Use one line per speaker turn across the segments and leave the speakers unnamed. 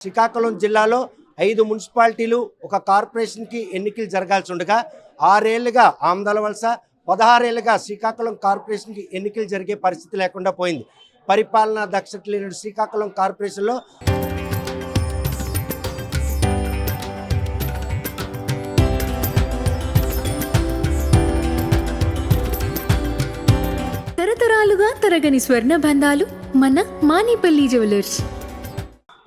శ్రీకాకుళం జిల్లాలో 5 మున్సిపాలిటీలు ఒక కార్పొరేషన్కి ఎన్నికలు జరగాల్సి ఉండగా 6 ఏళ్లుగా ఆమదాల వలస 16 ఏళ్లుగా శ్రీకాకుళం కార్పొరేషన్కి ఎన్నికలు జరిగే పరిస్థితి లేకుండా పోయింది. పరిపాలనా దక్షత లేని శ్రీకాకుళం కార్పొరేషన్లో
తరతరాలుగా తరగని స్వర్ణ బంధాలు మన మానిపల్లి జ్యువెలర్స్.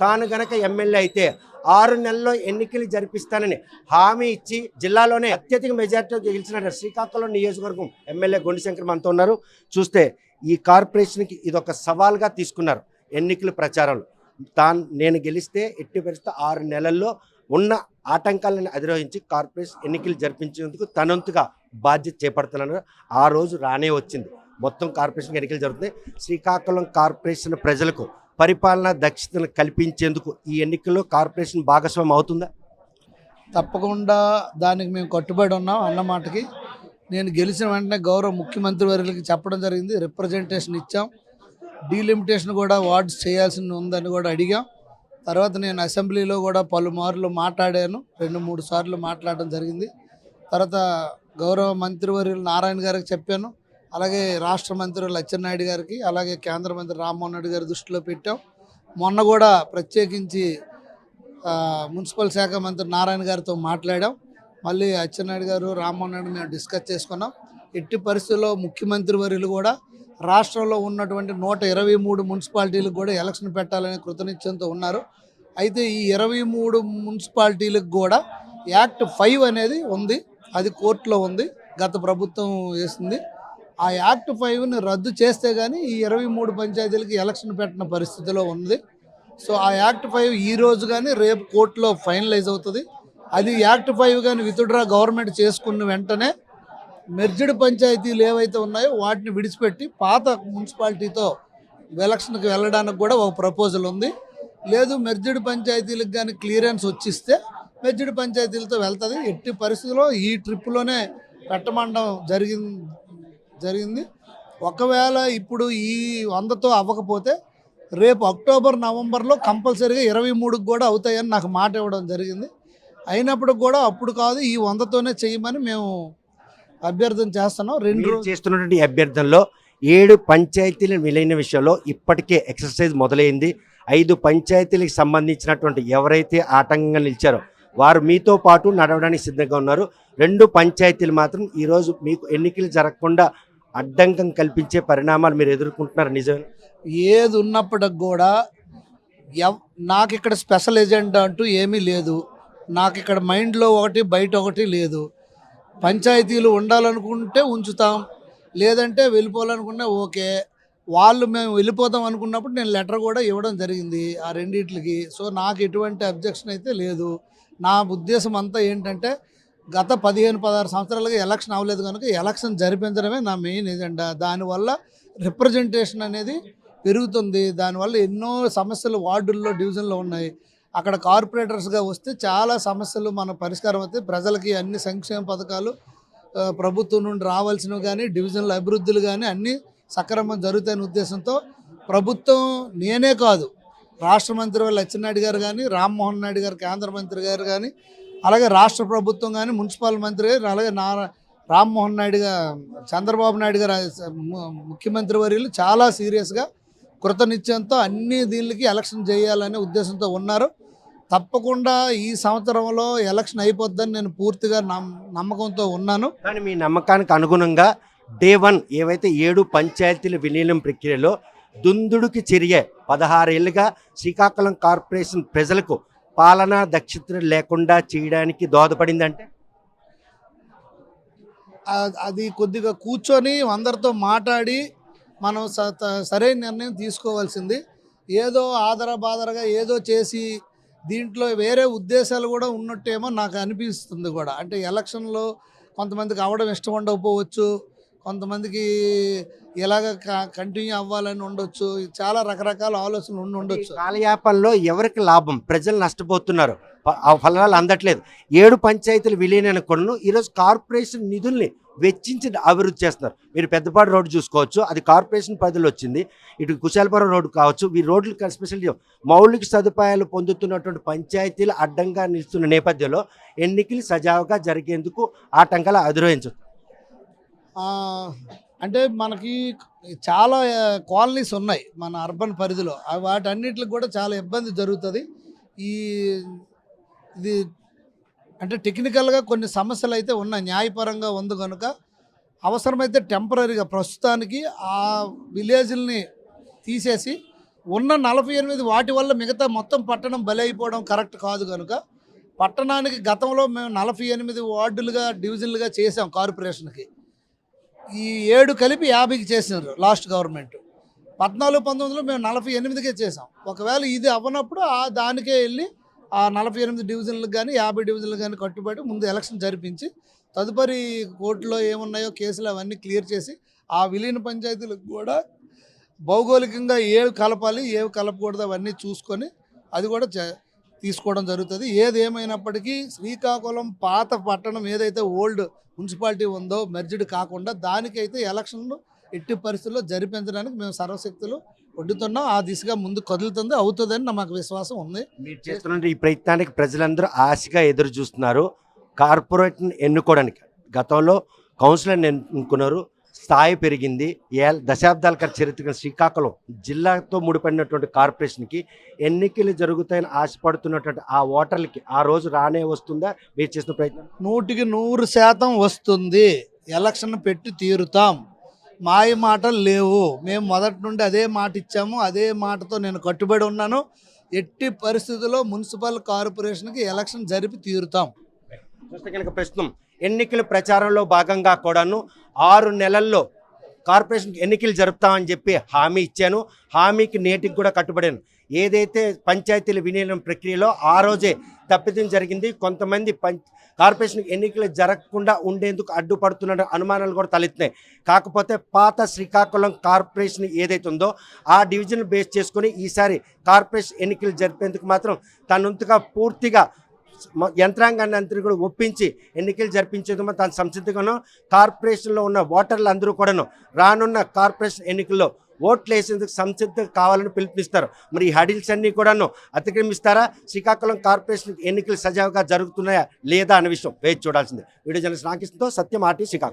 తాను గనక ఎమ్మెల్యే అయితే 6 నెలల్లో ఎన్నికలు జరిపిస్తానని హామీ ఇచ్చి జిల్లాలోనే అత్యధిక మెజార్టీతో గెలిచిన శ్రీకాకుళం నియోజకవర్గం ఎమ్మెల్యే గొండిశంకర్ మనతో ఉన్నారు. చూస్తే ఈ కార్పొరేషన్కి ఇదొక సవాల్గా తీసుకున్నారు ఎన్నికల ప్రచారంలో. నేను గెలిస్తే ఎట్టి పరిస్థితి 6 నెలల్లో ఉన్న ఆటంకాలను అధిరోహించి కార్పొరేషన్ ఎన్నికలు జరిపించేందుకు తనంతుగా బాధ్యత చేపడుతున్నారు. ఆ రోజు రానే వచ్చింది. మొత్తం కార్పొరేషన్ ఎన్నికలు జరుగుతున్నాయి. శ్రీకాకుళం కార్పొరేషన్ ప్రజలకు పరిపాలనా దక్షతను కల్పించేందుకు ఈ ఎన్నికల్లో కార్పొరేషన్ భాగస్వామ్యం అవుతుందా?
తప్పకుండా దానికి మేము కట్టుబడి ఉన్నాం అన్నమాటకి. నేను గెలిచిన వెంటనే గౌరవ ముఖ్యమంత్రి వర్యులకి చెప్పడం జరిగింది. రిప్రజెంటేషన్ ఇచ్చాం. డీలిమిటేషన్ కూడా వార్డ్స్ చేయాల్సి ఉందని కూడా అడిగాం. తర్వాత నేను అసెంబ్లీలో కూడా పలుమార్లు మాట్లాడాను. 2-3 సార్లు మాట్లాడడం జరిగింది. తర్వాత గౌరవ మంత్రివర్యులు నారాయణ గారికి చెప్పాను. అలాగే రాష్ట్ర మంత్రి అచ్చెన్నాయుడు గారికి, అలాగే కేంద్ర మంత్రి రామ్మోహన్ రెడ్డి గారి దృష్టిలో పెట్టాం. మొన్న కూడా ప్రత్యేకించి మున్సిపల్ శాఖ మంత్రి నారాయణ గారితో మాట్లాడాం. మళ్ళీ అచ్చెన్నాయుడు గారు, రామ్మోహన్ రెడ్డి మేము డిస్కస్ చేసుకున్నాం. ఎట్టి పరిస్థితుల్లో ముఖ్యమంత్రి వర్యులు కూడా రాష్ట్రంలో ఉన్నటువంటి 123 మున్సిపాలిటీలకు కూడా ఎలక్షన్ పెట్టాలనే కృతనిశ్చయంతో ఉన్నారు. అయితే ఈ 23 మున్సిపాలిటీలకు కూడా యాక్ట్ 5 అనేది ఉంది. అది కోర్టులో ఉంది, గత ప్రభుత్వం వేసింది. ఆ యాక్ట్ 5ని రద్దు చేస్తే కానీ ఈ 23 పంచాయతీలకి ఎలక్షన్ పెట్టిన పరిస్థితిలో ఉంది. సో ఆ యాక్ట్ 5 ఈ రోజు కానీ రేపు కోర్టులో ఫైనలైజ్ అవుతుంది. అది యాక్ట్ 5 కానీ విత్డ్రా గవర్నమెంట్ చేసుకున్న వెంటనే మెర్జ్డ్ పంచాయతీలు ఏవైతే ఉన్నాయో వాటిని విడిచిపెట్టి పాత మున్సిపాలిటీతో ఎలక్షన్కి వెళ్ళడానికి కూడా ఒక ప్రపోజల్ ఉంది. లేదు మెర్జ్డ్ పంచాయతీలకు కానీ క్లియరెన్స్ వచ్చిస్తే మెర్జ్డ్ పంచాయతీలతో వెళ్తుంది. ఎట్టి పరిస్థితుల్లో ఈ ట్రిప్లోనే పెట్టమండం జరిగింది. ఒకవేళ ఇప్పుడు ఈ 100తో అవ్వకపోతే రేపు అక్టోబర్ నవంబర్లో కంపల్సరీగా 23కి కూడా అవుతాయని నాకు మాట ఇవ్వడం జరిగింది. అయినప్పుడు కూడా అప్పుడు కాదు, ఈ 100తోనే చేయమని మేము అభ్యర్థన చేస్తున్నాం. 2 రోజులు
చేస్తున్నటువంటి అభ్యర్థనలో 7 పంచాయతీల విలీన విషయంలో ఇప్పటికే ఎక్సర్సైజ్ మొదలైంది. 5 పంచాయతీలకు సంబంధించినటువంటి ఎవరైతే ఆటంకంగా నిలిచారో వారు మీతో పాటు నడవడానికి సిద్ధంగా ఉన్నారు. 2 పంచాయతీలు మాత్రం ఈరోజు మీకు ఎన్నికలు జరగకుండా అడ్డంకం కల్పించే పరిణామాలు మీరు ఎదుర్కొంటున్నారు. నిజమే.
ఏది ఉన్నప్పటికి కూడా నాకు ఇక్కడ స్పెషల్ ఎజెండా అంటూ ఏమీ లేదు. నాకు ఇక్కడ మైండ్లో ఒకటి బయట ఒకటి లేదు. పంచాయతీలు ఉండాలనుకుంటే ఉంచుతాం, లేదంటే వెళ్ళిపోవాలనుకున్నా ఓకే. వాళ్ళు మేము వెళ్ళిపోతాం అనుకున్నప్పుడు నేను లెటర్ కూడా ఇవ్వడం జరిగింది ఆ రెండిట్లకి. సో నాకు ఎటువంటి అబ్జెక్షన్ అయితే లేదు. నా ఉద్దేశం అంతా ఏంటంటే గత 15-16 సంవత్సరాలుగా ఎలక్షన్ అవ్వలేదు కనుక ఎలక్షన్ జరిపించడమే నా మెయిన్ ఎజెండా. దానివల్ల రిప్రజెంటేషన్ అనేది పెరుగుతుంది. దానివల్ల ఎన్నో సమస్యలు వార్డుల్లో డివిజన్లో ఉన్నాయి. అక్కడ కార్పొరేటర్స్గా వస్తే చాలా సమస్యలు మన పరిష్కారం అవుతాయి. ప్రజలకి అన్ని సంక్షేమ పథకాలు ప్రభుత్వం నుండి రావాల్సినవి కానీ డివిజన్ల అభివృద్ధులు కానీ అన్నీ సక్రమంగా జరుగుతాయనే ఉద్దేశంతో ప్రభుత్వం, నేనే కాదు, రాష్ట్ర మంత్రి అచ్చెన్నాయుడు గారు కానీ, రామ్మోహన్ నాయుడు గారు కేంద్ర మంత్రి గారు కానీ, అలాగే రాష్ట్ర ప్రభుత్వం కానీ, మున్సిపల్ మంత్రి గారు, అలాగే రామ్మోహన్ నాయుడు గారు, చంద్రబాబు నాయుడు గారు ముఖ్యమంత్రి వర్యులు చాలా సీరియస్గా కృతనిశ్చయంతో అన్ని దీనికి ఎలక్షన్ చేయాలనే ఉద్దేశంతో ఉన్నారు. తప్పకుండా ఈ సంవత్సరంలో ఎలక్షన్ అయిపోద్దని నేను పూర్తిగా నమ్మకంతో ఉన్నాను.
కానీ మీ నమ్మకానికి అనుగుణంగా డే 1 ఏవైతే 7 పంచాయతీల విలీనం ప్రక్రియలో దుందుడుకి చెరిగే 16 ఏళ్ళుగా శ్రీకాకుళం కార్పొరేషన్ ప్రజలకు పాలనా దక్షత లేకుండా చేయడానికి దోహదపడిందంటే
అది కొద్దిగా కూర్చొని అందరితో మాట్లాడి మనం సరైన నిర్ణయం తీసుకోవాల్సింది. ఏదో ఆదరబాదరగా ఏదో చేసి దీంట్లో వేరే ఉద్దేశాలు కూడా ఉన్నట్టేమో నాకు అనిపిస్తుంది కూడా. అంటే ఎలక్షన్లో కొంతమందికి అవడం ఇష్టం ఉండకపోవచ్చు, కొంతమందికి ఇలాగ కంటిన్యూ అవ్వాలని ఉండొచ్చు, చాలా రకరకాల ఆలోచనలు ఉండొచ్చు.
కాలయాపనలో ఎవరికి లాభం? ప్రజలు నష్టపోతున్నారు, ఆ ఫలాలు అందట్లేదు. 7 పంచాయతీలు విలీనం కొను ఈరోజు కార్పొరేషన్ నిధుల్ని వెచ్చించి అభివృద్ధి చేస్తున్నారు. మీరు పెద్దపాడు రోడ్డు చూసుకోవచ్చు, అది కార్పొరేషన్ పరిధిలో వచ్చింది. ఇటు కుశాలపురం రోడ్డు కావచ్చు, ఈ రోడ్లు ఎస్పెషల్లీ మౌలిక సదుపాయాలు పొందుతున్నటువంటి పంచాయతీలు అడ్డంగా నిలుస్తున్న నేపథ్యంలో ఎన్నికలు సజావుగా జరిగేందుకు ఆటంకాలు అధిరోహించవచ్చు.
అంటే మనకి చాలా కాలనీస్ ఉన్నాయి మన అర్బన్ పరిధిలో, వాటన్నిటికి కూడా చాలా ఇబ్బంది జరుగుతుంది. ఇది అంటే టెక్నికల్గా కొన్ని సమస్యలు అయితే ఉన్నాయి, న్యాయపరంగా ఉంది కనుక అవసరమైతే టెంపరీగా ప్రస్తుతానికి ఆ విలేజ్ని తీసేసి ఉన్న 48 వాటి వల్ల మిగతా మొత్తం పట్టణం బలైపోవడం కరెక్ట్ కాదు కనుక పట్టణానికి గతంలో మేము 48 వార్డులుగా డివిజన్లుగా చేసాం. కార్పొరేషన్కి ఈ 7 కలిపి 50కి చేసినారు లాస్ట్ గవర్నమెంట్. 14-19లో మేము 48కే చేసాం. ఒకవేళ ఇది అవ్వనప్పుడు దానికే వెళ్ళి ఆ 48 డివిజన్లకు కానీ 50 డివిజన్లకు కానీ కట్టుబడి ముందు ఎలక్షన్ జరిపించి తదుపరి కోర్టులో ఏమున్నాయో కేసులు అవన్నీ క్లియర్ చేసి ఆ విలీన పంచాయతీలకు కూడా భౌగోళికంగా ఏవి కలపాలి ఏవి కలపకూడదు అవన్నీ చూసుకొని అది కూడా తీసుకోవడం జరుగుతుంది. ఏది ఏమైనప్పటికీ శ్రీకాకుళం పాత పట్టణం ఏదైతే ఓల్డ్ మున్సిపాలిటీ ఉందో మెర్జ్డ్ కాకుండా దానికైతే ఎలక్షన్లు ఎట్టి పరిస్థితుల్లో జరిపించడానికి మేము సర్వశక్తులు వడ్డుతున్నాం. ఆ దిశగా ముందు కదులుతుంది, అవుతుందని నాకు విశ్వాసం ఉంది.
మీరు చేస్తున్న ఈ ప్రయత్నానికి ప్రజలందరూ ఆశగా ఎదురు చూస్తున్నారు. కార్పొరేట్ని ఎన్నుకోవడానికి గతంలో కౌన్సిలర్ని ఎన్నుకున్నారు, స్థాయి పెరిగింది. దశాబ్దాల చరిత్ర శ్రీకాకుళం జిల్లాతో ముడిపడినటువంటి కార్పొరేషన్కి ఎన్నికలు జరుగుతాయని ఆశపడుతున్నటువంటి ఆ ఓటర్లకి ఆ రోజు రానే వస్తుందా? మీరు చేసిన ప్రయత్నం
100% వస్తుంది. ఎలక్షన్ పెట్టి తీరుతాం, మాయ మాటలు లేవు. మేము మొదటి నుండి అదే మాట ఇచ్చాము, అదే మాటతో నేను కట్టుబడి ఉన్నాను. ఎట్టి పరిస్థితుల్లో మున్సిపల్ కార్పొరేషన్కి ఎలక్షన్ జరిపి తీరుతాం.
చూస్తే కనుక ప్రస్తుతం ఎన్నికల ప్రచారంలో భాగంగా కూడాను 6 నెలల్లో కార్పొరేషన్కి ఎన్నికలు జరుపుతామని చెప్పి హామీ ఇచ్చాను. హామీకి నేటికి కూడా కట్టుబడాను. ఏదైతే పంచాయతీల విలీనం ప్రక్రియలో ఆ రోజే తప్పిదం జరిగింది, కొంతమంది కార్పొరేషన్ ఎన్నికలు జరగకుండా ఉండేందుకు అడ్డుపడుతున్న అనుమానాలు కూడా తలెత్తినాయి. కాకపోతే పాత శ్రీకాకుళం కార్పొరేషన్ ఏదైతే ఉందో ఆ డివిజన్ బేస్ చేసుకొని ఈసారి కార్పొరేషన్ ఎన్నికలు జరిపేందుకు మాత్రం తనంతగా పూర్తిగా యంత్రాంగాన్ని అంతా కూడా ఒప్పించి ఎన్నికలు జరిపించేందుకు తాను సంసిద్ధంగాను. కార్పొరేషన్లో ఉన్న ఓటర్లు అందరూ కూడాను రానున్న కార్పొరేషన్ ఎన్నికల్లో ఓట్లు వేసేందుకు సంసిద్ధం కావాలని పిలుపునిస్తారు. మరి ఈ హడిల్స్ అన్నీ కూడాను అతిక్రమిస్తారా? శ్రీకాకుళం కార్పొరేషన్ ఎన్నికలు సజావుగా జరుగుతున్నాయా లేదా అనే విషయం వేచి చూడాల్సిందే. వీడియో జర్నలిస్ట్ రామకృష్ణతో సత్యం, ఆర్టీ, శ్రీకాకుళం.